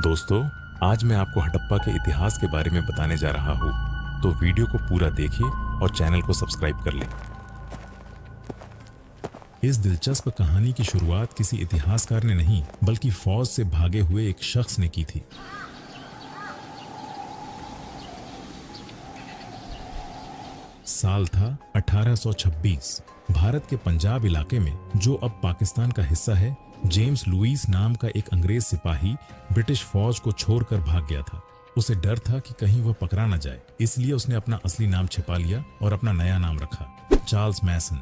दोस्तों, आज मैं आपको हड़प्पा के इतिहास के बारे में बताने जा रहा हूँ, तो वीडियो को पूरा देखिए और चैनल को सब्सक्राइब कर लें। इस दिलचस्प कहानी की शुरुआत किसी इतिहासकार ने नहीं बल्कि फौज से भागे हुए एक शख्स ने की थी। साल था 1826। भारत के पंजाब इलाके में, जो अब पाकिस्तान का हिस्सा है, जेम्स लुईस नाम का एक अंग्रेज सिपाही ब्रिटिश फौज को छोड़कर भाग गया था। उसे डर था कि कहीं वह पकड़ा न जाए, इसलिए उसने अपना असली नाम छिपा लिया और अपना नया नाम रखा, चार्ल्स मैसन।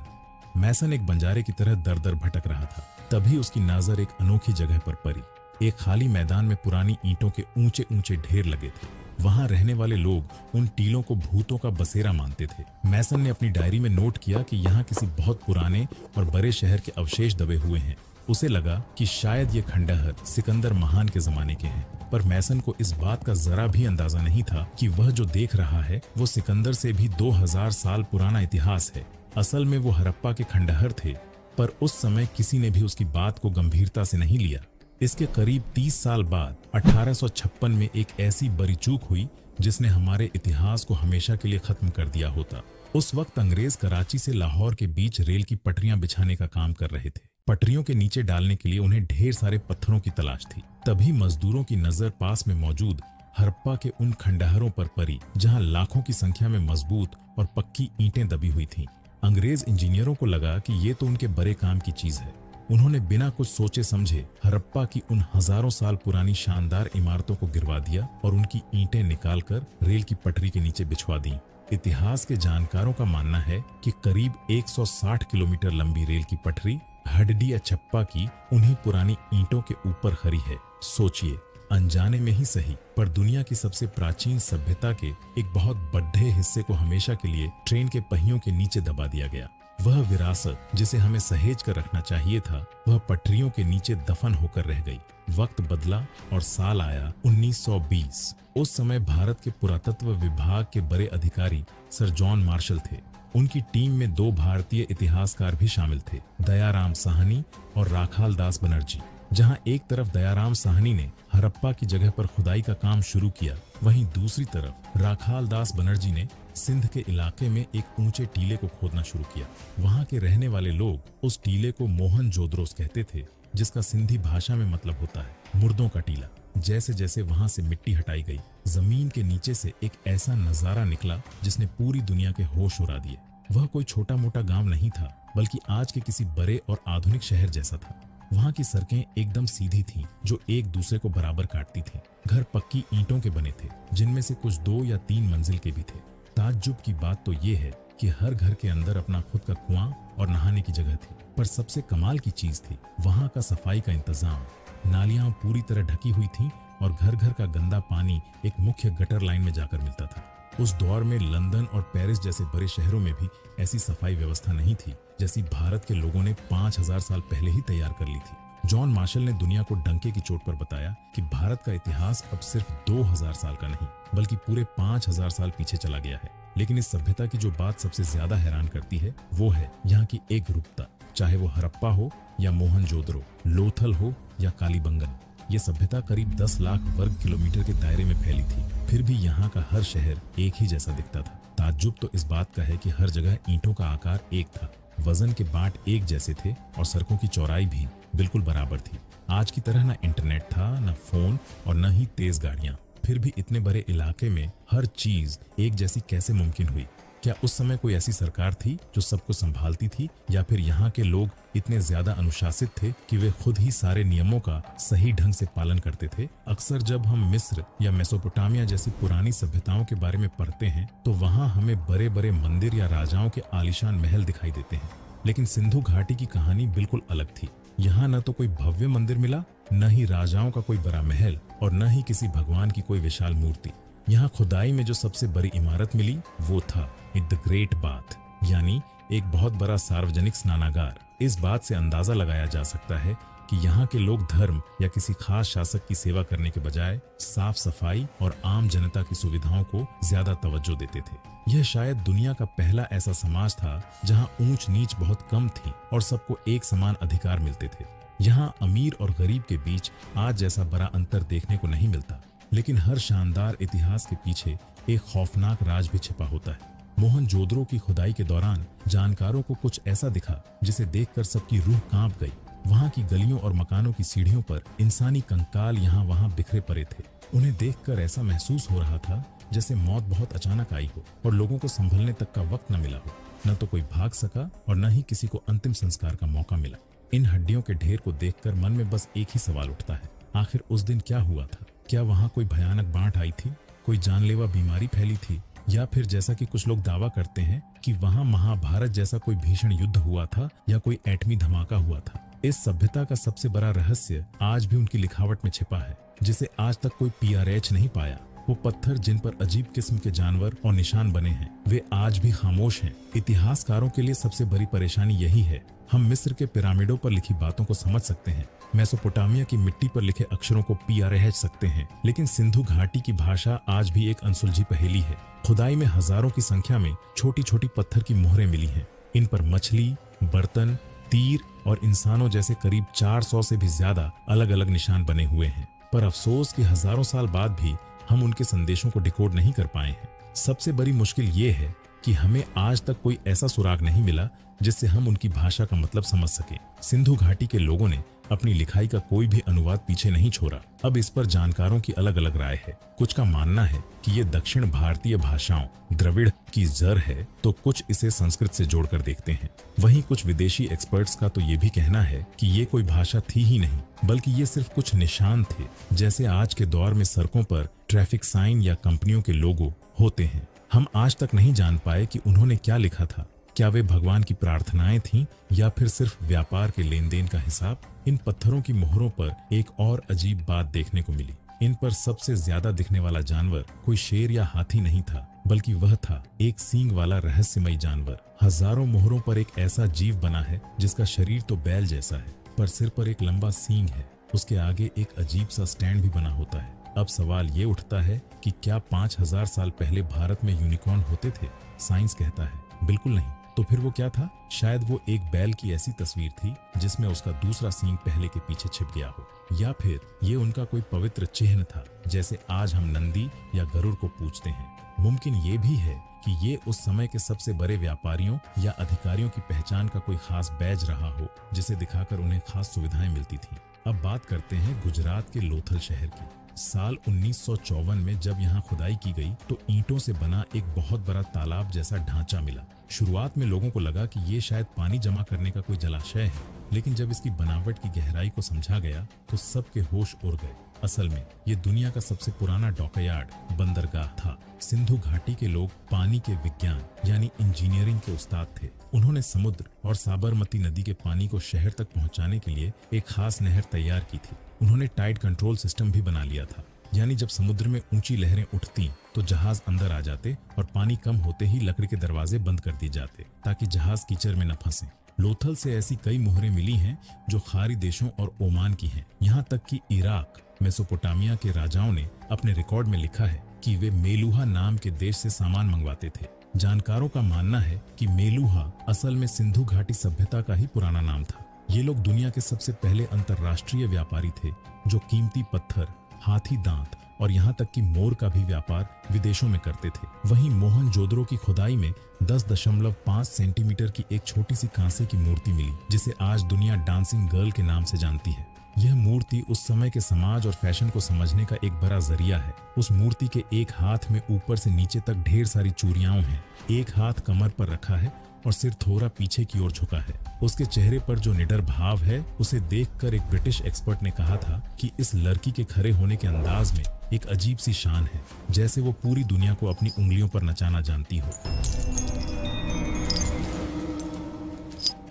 मैसन एक बंजारे की तरह दर दर भटक रहा था। तभी उसकी नजर एक अनोखी जगह पर पड़ी। एक खाली मैदान में पुरानी ईंटों के ऊंचे ऊंचे ढेर लगे थे। वहां रहने वाले लोग उन टीलों को भूतों का बसेरा मानते थे। मैसन ने अपनी डायरी में नोट किया कि यहाँ किसी बहुत पुराने और बड़े शहर के अवशेष दबे हुए हैं। उसे लगा कि शायद ये खंडहर सिकंदर महान के जमाने के हैं, पर मैसन को इस बात का जरा भी अंदाजा नहीं था कि वह जो देख रहा है वो सिकंदर से भी 2000 साल पुराना इतिहास है। असल में वो हड़प्पा के खंडहर थे, पर उस समय किसी ने भी उसकी बात को गंभीरता से नहीं लिया। इसके करीब 30 साल बाद 1856 में एक ऐसी बड़ी चूक हुई जिसने हमारे इतिहास को हमेशा के लिए खत्म कर दिया होता। उस वक्त अंग्रेज कराची से लाहौर के बीच रेल की पटरियां बिछाने का काम कर रहे थे। पटरियों के नीचे डालने के लिए उन्हें ढेर सारे पत्थरों की तलाश थी। तभी मजदूरों की नजर पास में मौजूद हड़प्पा के उन खंडहरों पर पड़ी जहां लाखों की संख्या में मजबूत और पक्की ईंटें दबी हुई थीं। अंग्रेज इंजीनियरों को लगा कि ये तो उनके बड़े काम की चीज है। उन्होंने बिना कुछ सोचे समझे हड़प्पा की उन हजारों साल पुरानी शानदार इमारतों को गिरवा दिया और उनकी ईंटें निकालकर रेल की पटरी के नीचे बिछवा दी। इतिहास के जानकारों का मानना है कि करीब 160 किलोमीटर लंबी रेल की पटरी हडडी अछप्पा की उन्हीं पुरानी ईंटों के ऊपर खड़ी है। सोचिए, अनजाने में ही सही, पर दुनिया की सबसे प्राचीन सभ्यता के एक बहुत बड़े हिस्से को हमेशा के लिए ट्रेन के पहियों के नीचे दबा दिया गया। वह विरासत जिसे हमें सहेज कर रखना चाहिए था, वह पटरियों के नीचे दफन होकर रह गई। वक्त बदला और साल आया 1920। उस समय भारत के पुरातत्व विभाग के बड़े अधिकारी सर जॉन मार्शल थे। उनकी टीम में 2 भारतीय इतिहासकार भी शामिल थे, दयाराम साहनी और राखाल दास बनर्जी। जहां एक तरफ दयाराम साहनी ने हड़प्पा की जगह पर खुदाई का काम शुरू किया, वहीं दूसरी तरफ राखाल दास बनर्जी ने सिंध के इलाके में एक ऊंचे टीले को खोदना शुरू किया। वहां के रहने वाले लोग उस टीले को मोहन जोदरोस कहते थे, जिसका सिंधी भाषा में मतलब होता है मुर्दों का टीला। जैसे जैसे वहां से मिट्टी हटाई गई, जमीन के नीचे से एक ऐसा नजारा निकला जिसने पूरी दुनिया के होश उड़ा दिए। वह कोई छोटा मोटा गांव नहीं था, बल्कि आज के किसी बड़े और आधुनिक शहर जैसा था। वहां की सड़कें एकदम सीधी थीं, जो एक दूसरे को बराबर काटती थीं। घर पक्की ईंटों के बने थे, जिनमें से कुछ 2 या 3 मंजिल के भी थे। ताज्जुब की बात तो ये है कि हर घर के अंदर अपना खुद का कुआं और नहाने की जगह थी। पर सबसे कमाल की चीज थी वहां का सफाई का इंतजाम। नालियां पूरी तरह ढकी हुई थीं और घर घर का गंदा पानी एक मुख्य गटर लाइन में जाकर मिलता था। उस दौर में लंदन और पेरिस जैसे बड़े शहरों में भी ऐसी सफाई व्यवस्था नहीं थी, जैसी भारत के लोगों ने 5000 साल पहले ही तैयार कर ली थी। जॉन मार्शल ने दुनिया को डंके की चोट पर बताया कि भारत का इतिहास अब सिर्फ 2000 साल का नहीं, बल्कि पूरे 5000 साल पीछे चला गया है। लेकिन इस सभ्यता की जो बात सबसे ज्यादा हैरान करती है, वो है यहाँ की एक रूपता। चाहे वो हड़प्पा हो या मोहनजोदड़ो, लोथल हो या कालीबंगन, ये सभ्यता करीब 10 लाख वर्ग किलोमीटर के दायरे में फैली थी। फिर भी यहाँ का हर शहर एक ही जैसा दिखता था। ताज्जुब तो इस बात का है कि हर जगह ईंटों का आकार एक था, वजन के बाट एक जैसे थे और सड़कों की चौड़ाई भी बिल्कुल बराबर थी। आज की तरह ना इंटरनेट था, ना फोन और न ही तेज गाड़ियां। फिर भी इतने बड़े इलाके में हर चीज एक जैसी कैसे मुमकिन हुई? क्या उस समय कोई ऐसी सरकार थी जो सबको संभालती थी, या फिर यहाँ के लोग इतने ज्यादा अनुशासित थे कि वे खुद ही सारे नियमों का सही ढंग से पालन करते थे? अक्सर जब हम मिस्र या मेसोपोटामिया जैसी पुरानी सभ्यताओं के बारे में पढ़ते हैं, तो वहाँ हमें बड़े बड़े मंदिर या राजाओं के आलीशान महल दिखाई देते हैं। लेकिन सिंधु घाटी की कहानी बिल्कुल अलग थी। यहाँ न तो कोई भव्य मंदिर मिला, न ही राजाओं का कोई बड़ा महल, और न ही किसी भगवान की कोई विशाल मूर्ति। यहाँ खुदाई में जो सबसे बड़ी इमारत मिली वो था द ग्रेट बाथ, यानी एक बहुत बड़ा सार्वजनिक स्नानागार। इस बात से अंदाजा लगाया जा सकता है कि यहाँ के लोग धर्म या किसी खास शासक की सेवा करने के बजाय साफ सफाई और आम जनता की सुविधाओं को ज्यादा तवज्जो देते थे। यह शायद दुनिया का पहला ऐसा समाज था जहाँ ऊंच नीच बहुत कम थी और सबको एक समान अधिकार मिलते थे। यहाँ अमीर और गरीब के बीच आज जैसा बड़ा अंतर देखने को नहीं मिलता, लेकिन हर शानदार इतिहास के पीछे एक खौफनाक राज भी छिपा होता है। मोहनजोदड़ो की खुदाई के दौरान जानकारों को कुछ ऐसा दिखा जिसे देखकर सबकी रूह कांप गई। वहां की गलियों और मकानों की सीढ़ियों पर इंसानी कंकाल यहाँ वहां बिखरे पड़े थे। उन्हें देखकर ऐसा महसूस हो रहा था जैसे मौत बहुत अचानक आई हो और लोगों को संभलने तक का वक्त न मिला हो। न तो कोई भाग सका और न ही किसी को अंतिम संस्कार का मौका मिला। इन हड्डियों के ढेर को देखकर मन में बस एक ही सवाल उठता है, आखिर उस दिन क्या हुआ था? क्या वहां कोई भयानक बाढ़ आई थी, कोई जानलेवा बीमारी फैली थी, या फिर जैसा कि कुछ लोग दावा करते हैं कि वहां महाभारत जैसा कोई भीषण युद्ध हुआ था या कोई एटमी धमाका हुआ था? इस सभ्यता का सबसे बड़ा रहस्य आज भी उनकी लिखावट में छिपा है, जिसे आज तक कोई PRH नहीं पाया। वो पत्थर जिन पर अजीब किस्म के जानवर और निशान बने हैं, वे आज भी खामोश हैं। इतिहासकारों के लिए सबसे बड़ी परेशानी यही है। हम मिस्र के पिरामिडों पर लिखी बातों को समझ सकते हैं, मेसोपोटामिया की मिट्टी पर लिखे अक्षरों को PRH सकते हैं, लेकिन सिंधु घाटी की भाषा आज भी एक अनसुलझी पहेली है। खुदाई में हजारों की संख्या में छोटी छोटी पत्थर की मोहरें मिली हैं। इन पर मछली, बर्तन, तीर और इंसानों जैसे करीब 400 से भी ज्यादा अलग अलग निशान बने हुए हैं। पर अफसोस कि हजारों साल बाद भी हम उनके संदेशों को डिकोड नहीं कर पाए हैं। सबसे बड़ी मुश्किल ये है कि हमें आज तक कोई ऐसा सुराग नहीं मिला जिससे हम उनकी भाषा का मतलब समझ सकें। सिंधु घाटी के लोगों ने अपनी लिखाई का कोई भी अनुवाद पीछे नहीं छोड़ा। अब इस पर जानकारों की अलग अलग राय है। कुछ का मानना है कि ये दक्षिण भारतीय भाषाओं द्रविड़ की जड़ है, तो कुछ इसे संस्कृत से जोड़कर देखते हैं। वहीं कुछ विदेशी एक्सपर्ट्स का तो ये भी कहना है कि ये कोई भाषा थी ही नहीं, बल्कि ये सिर्फ कुछ निशान थे, जैसे आज के दौर में सड़कों पर ट्रैफिक साइन या कंपनियों के लोगो होते हैं। हम आज तक नहीं जान पाए कि उन्होंने क्या लिखा था। क्या वे भगवान की प्रार्थनाएं थीं या फिर सिर्फ व्यापार के लेन देन का हिसाब? इन पत्थरों की मोहरों पर एक और अजीब बात देखने को मिली। इन पर सबसे ज्यादा दिखने वाला जानवर कोई शेर या हाथी नहीं था, बल्कि वह था एक सींग वाला रहस्यमयी जानवर। हजारों मोहरों पर एक ऐसा जीव बना है जिसका शरीर तो बैल जैसा है, पर सिर पर एक लंबा सींग है। उसके आगे एक अजीब सा स्टैंड भी बना होता है। अब सवाल ये उठता है कि क्या 5000 साल पहले भारत में यूनिकॉर्न होते थे? साइंस कहता है बिल्कुल नहीं। तो फिर वो क्या था? शायद वो एक बैल की ऐसी तस्वीर थी जिसमें उसका दूसरा सींग पहले के पीछे छिप गया हो, या फिर ये उनका कोई पवित्र चिन्ह था, जैसे आज हम नंदी या गरुड़ को पूजते हैं। मुमकिन ये भी है कि ये उस समय के सबसे बड़े व्यापारियों या अधिकारियों की पहचान का कोई खास बैज रहा हो, जिसे दिखाकर उन्हें खास सुविधाएं मिलती थी। अब बात करते हैं गुजरात के लोथल शहर की। साल 1954 में जब यहाँ खुदाई की गई तो ईंटों से बना एक बहुत बड़ा तालाब जैसा ढांचा मिला। शुरुआत में लोगों को लगा कि ये शायद पानी जमा करने का कोई जलाशय है, लेकिन जब इसकी बनावट की गहराई को समझा गया तो सबके होश उड़ गए। असल में ये दुनिया का सबसे पुराना डॉकयार्ड बंदरगाह था। सिंधु घाटी के लोग पानी के विज्ञान यानी इंजीनियरिंग के उस्ताद थे। उन्होंने समुद्र और साबरमती नदी के पानी को शहर तक पहुंचाने के लिए एक खास नहर तैयार की थी। उन्होंने टाइड कंट्रोल सिस्टम भी बना लिया था, यानी जब समुद्र में ऊंची लहरें उठती तो जहाज अंदर आ जाते और पानी कम होते ही लकड़ी के दरवाजे बंद कर दिए जाते ताकि जहाज कीचड़ में न फंसे। लोथल से ऐसी कई मोहरें मिली हैं जो खारी देशों और ओमान की हैं। यहाँ तक कि इराक, मेसोपोटामिया के राजाओं ने अपने रिकॉर्ड में लिखा है कि वे मेलुहा नाम के देश से सामान मंगवाते थे। जानकारों का मानना है कि मेलुहा असल में सिंधु घाटी सभ्यता का ही पुराना नाम था। ये लोग दुनिया के सबसे पहले अंतरराष्ट्रीय व्यापारी थे जो कीमती पत्थर, हाथी दांत और यहाँ तक कि मोर का भी व्यापार विदेशों में करते थे। वहीं मोहनजोदड़ो की खुदाई में 10.5 सेंटीमीटर की एक छोटी सी कांसे की मूर्ति मिली, जिसे आज दुनिया डांसिंग गर्ल के नाम से जानती है। यह मूर्ति उस समय के समाज और फैशन को समझने का एक बड़ा जरिया है। उस मूर्ति के एक हाथ में ऊपर से नीचे तक ढेर सारी चूड़ियां हैं। एक हाथ कमर पर रखा है और सिर थोड़ा पीछे की ओर झुका है। उसके चेहरे पर जो निडर भाव है, उसे देखकर एक ब्रिटिश एक्सपर्ट ने कहा था कि इस लड़की के खड़े होने के अंदाज में एक अजीब सी शान है, जैसे वो पूरी दुनिया को अपनी उंगलियों पर नचाना जानती हो।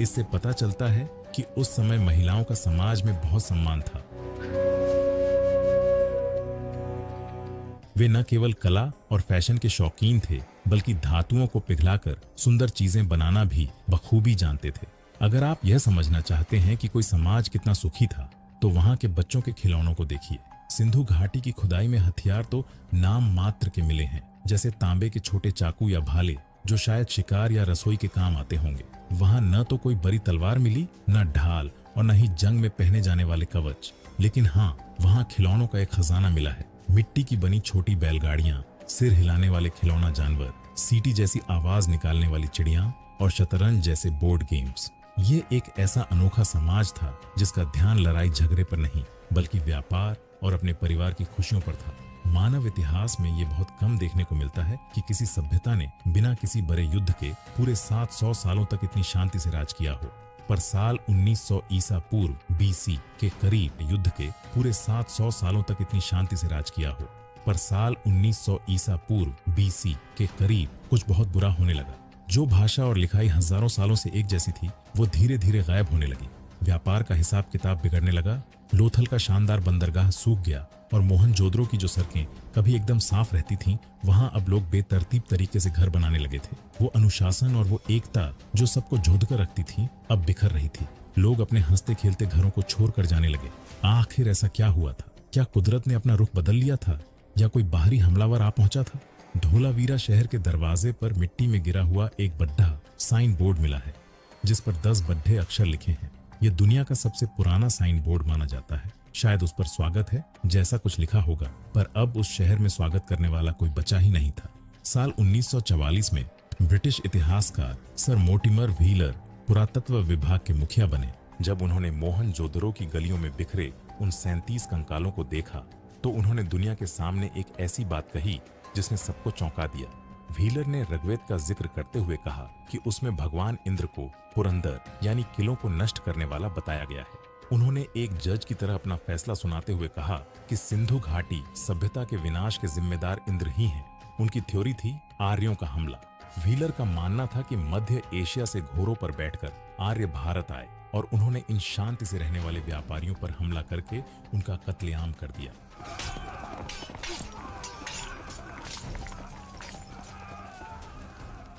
इससे पता चलता है कि उस समय महिलाओं का समाज में बहुत सम्मान था। वे न केवल कला और फैशन के शौकीन थे, बल्कि धातुओं को पिघलाकर सुंदर चीजें बनाना भी बखूबी जानते थे। अगर आप यह समझना चाहते हैं कि कोई समाज कितना सुखी था, तो वहां के बच्चों के खिलौनों को देखिए। सिंधु घाटी की खुदाई में हथियार तो नाम मात्र के मिले हैं, जैसे तांबे के छोटे चाकू या भाले, जो शायद शिकार या रसोई के काम आते होंगे। वहां न तो कोई बड़ी तलवार मिली, न ढाल और न ही जंग में पहने जाने वाले कवच। लेकिन हाँ, वहाँ खिलौनों का एक खजाना मिला है। मिट्टी की बनी छोटी बैलगाड़ियां, सिर हिलाने वाले खिलौना जानवर, सीटी जैसी आवाज निकालने वाली चिड़िया और शतरंज जैसे बोर्ड गेम्स। ये एक ऐसा अनोखा समाज था जिसका ध्यान लड़ाई झगड़े पर नहीं बल्कि व्यापार और अपने परिवार की खुशियों पर था। मानव इतिहास में ये बहुत कम देखने को मिलता है कि किसी सभ्यता ने बिना किसी बड़े युद्ध के पूरे 700 सालों तक इतनी शांति से राज किया हो। पर साल 1900 ईसा पूर्व BC के करीब युद्ध के पूरे 700 सालों तक इतनी शांति से राज किया हो। पर साल 1900 ईसा पूर्व BC के करीब कुछ बहुत बुरा होने लगा। जो भाषा और लिखाई हजारों सालों से एक जैसी थी वो धीरे धीरे गायब होने लगी। व्यापार का हिसाब किताब बिगड़ने लगा। लोथल का शानदार बंदरगाह सूख गया और मोहनजोदड़ो की जो सड़कें कभी एकदम साफ रहती थीं, वहां अब लोग बेतरतीब तरीके से घर बनाने लगे थे। वो अनुशासन और वो एकता जो सबको जोड़ कर रखती थी अब बिखर रही थी। लोग अपने हंसते खेलते घरों को छोड़ कर जाने लगे। आखिर ऐसा क्या हुआ था? क्या कुदरत ने अपना रुख बदल लिया था या कोई बाहरी हमलावर आ पहुंचा था? धोलावीरा शहर के दरवाजे पर मिट्टी में गिरा हुआ एक बड्ढा साइन बोर्ड मिला है जिस पर 10 बड्ढे अक्षर लिखे हैं। यह दुनिया का सबसे पुराना साइन बोर्ड माना जाता है। शायद उस पर स्वागत है जैसा कुछ लिखा होगा, पर अब उस शहर में स्वागत करने वाला कोई बचा ही नहीं था। साल 1944 में ब्रिटिश इतिहासकार सर मोर्टिमर व्हीलर पुरातत्व विभाग के मुखिया बने। जब उन्होंने मोहनजोदड़ो की गलियों में बिखरे उन 37 कंकालों को देखा तो उन्होंने दुनिया के सामने एक ऐसी बात कही जिसने सबको चौंका दिया। व्हीलर ने ऋग्वेद का जिक्र करते हुए कहा कि उसमें भगवान इंद्र को पुरंदर यानी किलों को नष्ट करने वाला बताया गया है। उन्होंने एक जज की तरह अपना फैसला सुनाते हुए कहा कि सिंधु घाटी सभ्यता के विनाश के जिम्मेदार इंद्र ही हैं। उनकी थ्योरी थी आर्यों का हमला। व्हीलर का मानना था कि मध्य एशिया से घोड़ों पर बैठकर आर्य भारत आए और उन्होंने इन शांति से रहने वाले व्यापारियों पर हमला करके उनका कत्लेआम कर दिया।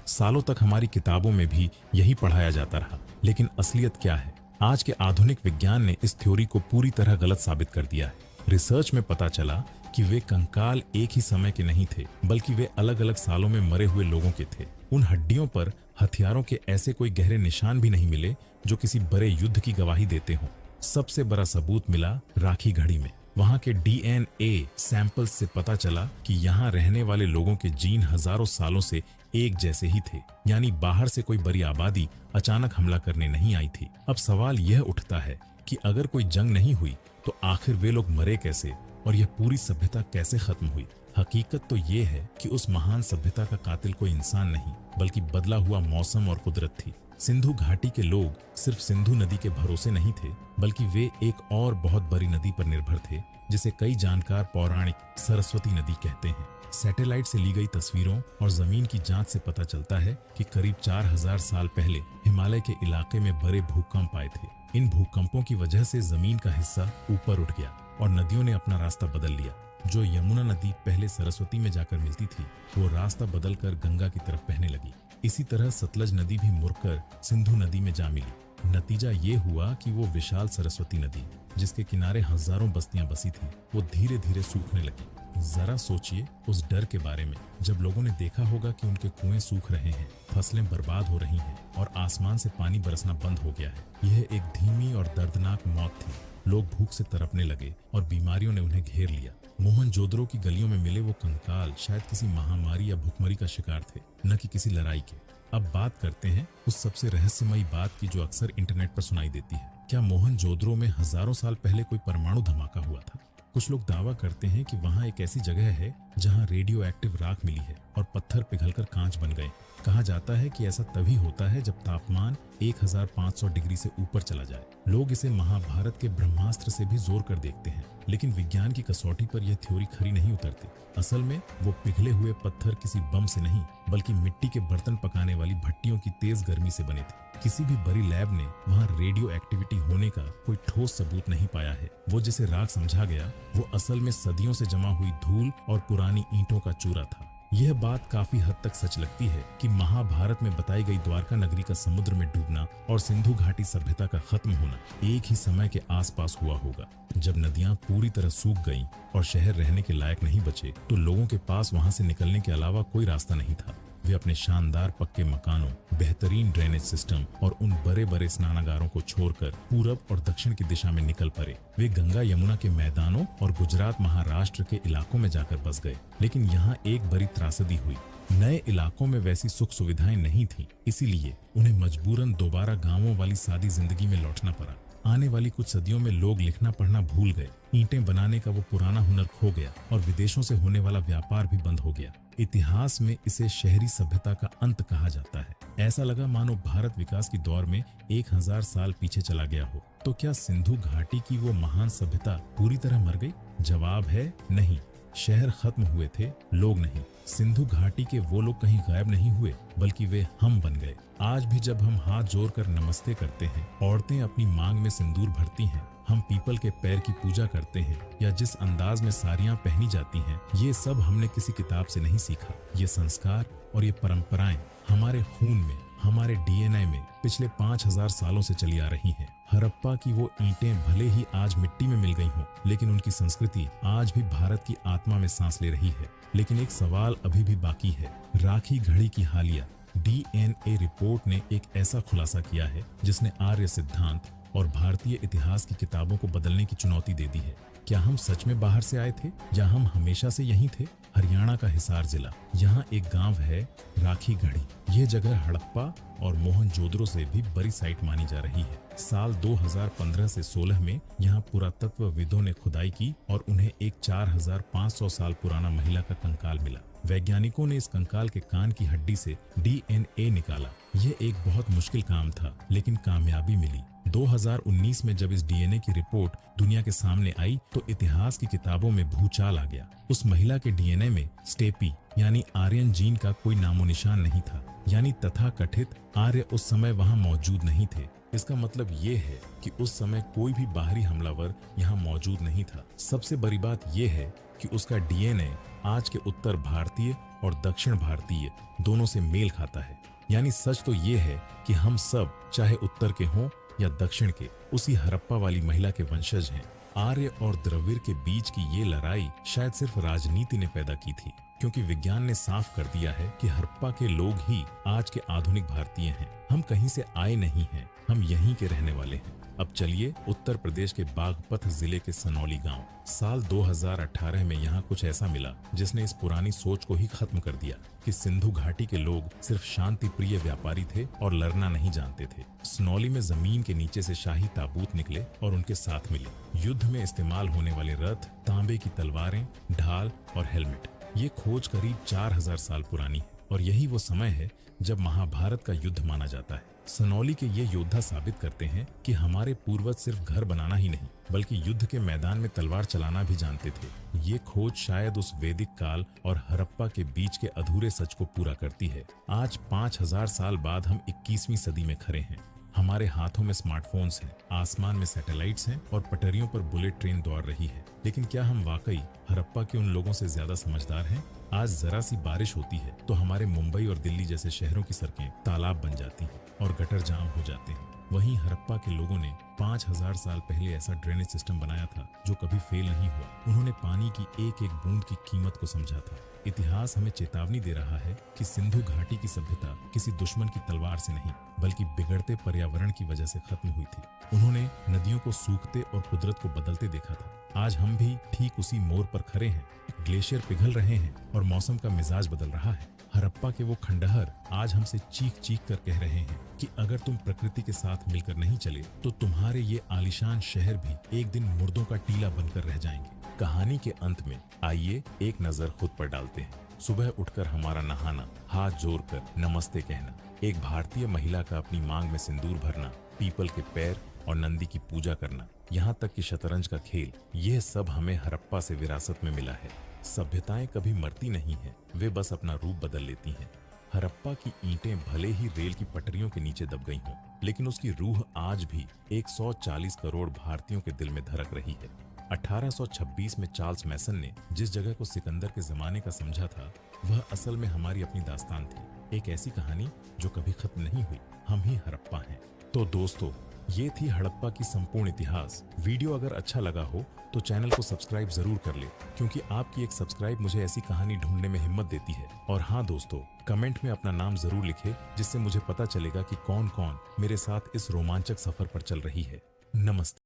सालों तक हमारी किताबों में भी यही पढ़ाया जाता रहा, लेकिन असलियत क्या है? आज के आधुनिक विज्ञान ने इस थ्योरी को पूरी तरह गलत साबित कर दिया है। रिसर्च में पता चला कि वे कंकाल एक ही समय के नहीं थे, बल्कि वे अलग अलग सालों में मरे हुए लोगों के थे। उन हड्डियों पर हथियारों के ऐसे कोई गहरे निशान भी नहीं मिले जो किसी बड़े युद्ध की गवाही देते हों। सबसे बड़ा सबूत मिला राखी घड़ी में। वहां के DNA सैंपल्स से पता चला कि यहाँ रहने वाले लोगों के जीन हजारों सालों से एक जैसे ही थे, यानी बाहर से कोई बड़ी आबादी अचानक हमला करने नहीं आई थी। अब सवाल यह उठता है कि अगर कोई जंग नहीं हुई तो आखिर वे लोग मरे कैसे और यह पूरी सभ्यता कैसे खत्म हुई? हकीकत तो ये है कि उस महान सभ्यता का कातिल कोई इंसान नहीं बल्कि बदला हुआ मौसम और कुदरत थी। सिंधु घाटी के लोग सिर्फ सिंधु नदी के भरोसे नहीं थे, बल्कि वे एक और बहुत बड़ी नदी पर निर्भर थे जिसे कई जानकार पौराणिक सरस्वती नदी कहते हैं। सैटेलाइट से ली गई तस्वीरों और जमीन की जांच से पता चलता है कि करीब 4000 साल पहले हिमालय के इलाके में बड़े भूकंप आए थे। इन भूकंपों की वजह से जमीन का हिस्सा ऊपर उठ गया और नदियों ने अपना रास्ता बदल लिया। जो यमुना नदी पहले सरस्वती में जाकर मिलती थी, वो रास्ता बदलकर गंगा की तरफ बहने लगी। इसी तरह सतलज नदी भी मुड़कर सिंधु नदी में जा मिली। नतीजा ये हुआ कि वो विशाल सरस्वती नदी, जिसके किनारे हजारों बस्तियां बसी थीं, वो धीरे धीरे सूखने लगी। जरा सोचिए उस डर के बारे में जब लोगों ने देखा होगा कि उनके कुएं सूख रहे हैं, फसलें बर्बाद हो रही हैं और आसमान से पानी बरसना बंद हो गया है। यह एक धीमी और दर्दनाक मौत थी। लोग भूख से तड़पने लगे और बीमारियों ने उन्हें घेर लिया। मोहनजोदड़ो की गलियों में मिले वो कंकाल शायद किसी महामारी या भुखमरी का शिकार थे, न कि किसी लड़ाई के। अब बात करते हैं उस सबसे रहस्यमयी बात की जो अक्सर इंटरनेट पर सुनाई देती है। क्या मोहनजोदड़ो में हजारों साल पहले कोई परमाणु धमाका हुआ था? कुछ लोग दावा करते हैं कि वहाँ एक ऐसी जगह है जहाँ रेडियो एक्टिव राख मिली है और पत्थर पिघलकर कांच बन गए। कहा जाता है कि ऐसा तभी होता है जब तापमान 1500 डिग्री से ऊपर चला जाए। लोग इसे महाभारत के ब्रह्मास्त्र से भी जोर कर देखते हैं, लेकिन विज्ञान की कसौटी पर यह थ्योरी खरी नहीं उतरती। असल में वो पिघले हुए पत्थर किसी बम से नहीं, बल्कि मिट्टी के बर्तन पकाने वाली भट्टियों की तेज गर्मी से बने थे। किसी भी बड़ी लैब ने वहाँ रेडियो एक्टिविटी होने का कोई ठोस सबूत नहीं पाया है। वो जिसे राख समझा गया, वो असल में सदियों से जमा हुई धूल और पुरानी ईंटों का चूरा था। यह बात काफी हद तक सच लगती है कि महाभारत में बताई गई द्वारका नगरी का समुद्र में डूबना और सिंधु घाटी सभ्यता का खत्म होना एक ही समय के आसपास हुआ होगा। जब नदियां पूरी तरह सूख गईं और शहर रहने के लायक नहीं बचे, तो लोगों के पास वहां से निकलने के अलावा कोई रास्ता नहीं था। वे अपने शानदार पक्के मकानों, बेहतरीन ड्रेनेज सिस्टम और उन बड़े बड़े स्नानागारों को छोड़कर पूरब और दक्षिण की दिशा में निकल पड़े। वे गंगा यमुना के मैदानों और गुजरात महाराष्ट्र के इलाकों में जाकर बस गए। लेकिन यहाँ एक बड़ी त्रासदी हुई। नए इलाकों में वैसी सुख सुविधाएं नहीं थी, इसीलिए उन्हें मजबूरन दोबारा गांवों वाली सादी जिंदगी में लौटना पड़ा। आने वाली कुछ सदियों में लोग लिखना पढ़ना भूल गए, ईंटें बनाने का वो पुराना हुनर खो गया और विदेशों से होने वाला व्यापार भी बंद हो गया। इतिहास में इसे शहरी सभ्यता का अंत कहा जाता है। ऐसा लगा मानो भारत विकास की दौर में 1000 साल पीछे चला गया हो। तो क्या सिंधु घाटी की वो महान सभ्यता पूरी तरह मर गई? जवाब है नहीं। शहर खत्म हुए थे, लोग नहीं। सिंधु घाटी के वो लोग कहीं गायब नहीं हुए, बल्कि वे हम बन गए। आज भी जब हम हाथ जोड़कर नमस्ते करते हैं, औरतें अपनी मांग में सिंदूर भरती हैं, हम पीपल के पैर की पूजा करते हैं, या जिस अंदाज में साड़ियां पहनी जाती हैं, ये सब हमने किसी किताब से नहीं सीखा। ये संस्कार और ये परंपराएं हमारे खून में, हमारे डीएनए में पिछले 5000 सालों से चली आ रही हैं। हड़प्पा की वो ईंटें भले ही आज मिट्टी में मिल गई हों, लेकिन उनकी संस्कृति आज भी भारत की आत्मा में सांस ले रही है। लेकिन एक सवाल अभी भी बाकी है। राखी घड़ी की हालिया डीएनए रिपोर्ट ने एक ऐसा खुलासा किया है जिसने आर्य सिद्धांत और भारतीय इतिहास की किताबों को बदलने की चुनौती दे दी है। क्या हम सच में बाहर से आए थे या हम हमेशा से यहीं थे? हरियाणा का हिसार जिला, यहाँ एक गांव है राखी घड़ी। ये जगह हड़प्पा और मोहनजोदड़ो से भी बड़ी साइट मानी जा रही है। साल 2015 से 16 में यहाँ पुरातत्वविदों ने खुदाई की और उन्हें एक 4500 साल पुराना महिला का कंकाल मिला। वैज्ञानिकों ने इस कंकाल के कान की हड्डी से डीएनए निकाला। यह एक बहुत मुश्किल काम था, लेकिन कामयाबी मिली। 2019 में जब इस डीएनए की रिपोर्ट दुनिया के सामने आई तो इतिहास की किताबों में भूचाल आ गया। उस महिला के डीएनए में स्टेपी यानी आर्यन जीन का कोई नामो निशान नहीं था, यानी तथाकथित आर्य उस समय वहां मौजूद नहीं थे। इसका मतलब ये है कि उस समय कोई भी बाहरी हमलावर यहाँ मौजूद नहीं था। सबसे बड़ी बात यह है कि उसका डीएनए आज के उत्तर भारतीय और दक्षिण भारतीय दोनों से मेल खाता है। यानी सच तो ये है कि हम सब, चाहे उत्तर के हों या दक्षिण के, उसी हड़प्पा वाली महिला के वंशज हैं। आर्य और द्रविड़ के बीच की ये लड़ाई शायद सिर्फ राजनीति ने पैदा की थी, क्योंकि विज्ञान ने साफ कर दिया है कि हड़प्पा के लोग ही आज के आधुनिक भारतीय हैं। हम कहीं से आए नहीं हैं, हम यहीं के रहने वाले हैं। अब चलिए उत्तर प्रदेश के बागपत जिले के सनौली गांव। साल 2018 में यहाँ कुछ ऐसा मिला जिसने इस पुरानी सोच को ही खत्म कर दिया कि सिंधु घाटी के लोग सिर्फ शांति प्रिय व्यापारी थे और लड़ना नहीं जानते थे। सनौली में जमीन के नीचे से शाही ताबूत निकले और उनके साथ मिले युद्ध में इस्तेमाल होने वाले रथ, तांबे की तलवारें, ढाल और हेलमेट। ये खोज करीब 4000 साल पुरानी है और यही वो समय है जब महाभारत का युद्ध माना जाता है। सनौली के ये योद्धा साबित करते हैं कि हमारे पूर्वज सिर्फ घर बनाना ही नहीं, बल्कि युद्ध के मैदान में तलवार चलाना भी जानते थे। ये खोज शायद उस वैदिक काल और हड़प्पा के बीच के अधूरे सच को पूरा करती है। आज 5000 साल बाद हम 21वीं सदी में खड़े हैं। हमारे हाथों में स्मार्टफोन्स हैं, आसमान में सैटेलाइट्स हैं और पटरियों पर बुलेट ट्रेन दौड़ रही है। लेकिन क्या हम वाकई हड़प्पा के उन लोगों से ज्यादा समझदार हैं? आज जरा सी बारिश होती है तो हमारे मुंबई और दिल्ली जैसे शहरों की सड़कें तालाब बन जाती हैं और गटर जाम हो जाते हैं। वहीं हड़प्पा के लोगों ने 5000 साल पहले ऐसा ड्रेनेज सिस्टम बनाया था जो कभी फेल नहीं हुआ। उन्होंने पानी की एक एक बूंद की कीमत को समझा था। इतिहास हमें चेतावनी दे रहा है कि सिंधु घाटी की सभ्यता किसी दुश्मन की तलवार से नहीं, बल्कि बिगड़ते पर्यावरण की वजह से खत्म हुई थी। उन्होंने नदियों को सूखते और कुदरत को बदलते देखा था। आज हम भी ठीक उसी मोड़ पर खड़े हैं। ग्लेशियर पिघल रहे हैं और मौसम का मिजाज बदल रहा है। हड़प्पा के वो खंडहर आज हमसे चीख चीख कर कह रहे हैं कि अगर तुम प्रकृति के साथ मिलकर नहीं चले तो तुम्हारे ये आलीशान शहर भी एक दिन मुर्दों का टीला बनकर रह जाएंगे। कहानी के अंत में आइए एक नजर खुद पर डालते हैं। सुबह उठकर हमारा नहाना, हाथ जोड़कर नमस्ते कहना, एक भारतीय महिला का अपनी मांग में सिंदूर भरना, पीपल के पैर और नंदी की पूजा करना, यहाँ तक कि शतरंज का खेल, यह सब हमें हड़प्पा से विरासत में मिला है। सभ्यताएं कभी मरती नहीं हैं, वे बस अपना रूप बदल लेती हैं। हड़प्पा की ईंटें भले ही रेल की पटरियों के नीचे दब गई हों, लेकिन उसकी रूह आज भी 140 करोड़ भारतीयों के दिल में धड़क रही है। 1826 में चार्ल्स मैसन ने जिस जगह को सिकंदर के जमाने का समझा था, वह असल में हमारी अपनी दास्तान थी। एक ऐसी कहानी जो कभी खत्म नहीं हुई। हम ही हड़प्पा हैं। तो दोस्तों, ये थी हड़प्पा की संपूर्ण इतिहास। वीडियो अगर अच्छा लगा हो तो चैनल को सब्सक्राइब जरूर कर ले, क्योंकि आपकी एक सब्सक्राइब मुझे ऐसी कहानी ढूंढने में हिम्मत देती है। और हाँ दोस्तों, कमेंट में अपना नाम जरूर लिखे, जिससे मुझे पता चलेगा कि कौन कौन मेरे साथ इस रोमांचक सफर पर चल रही है। नमस्ते।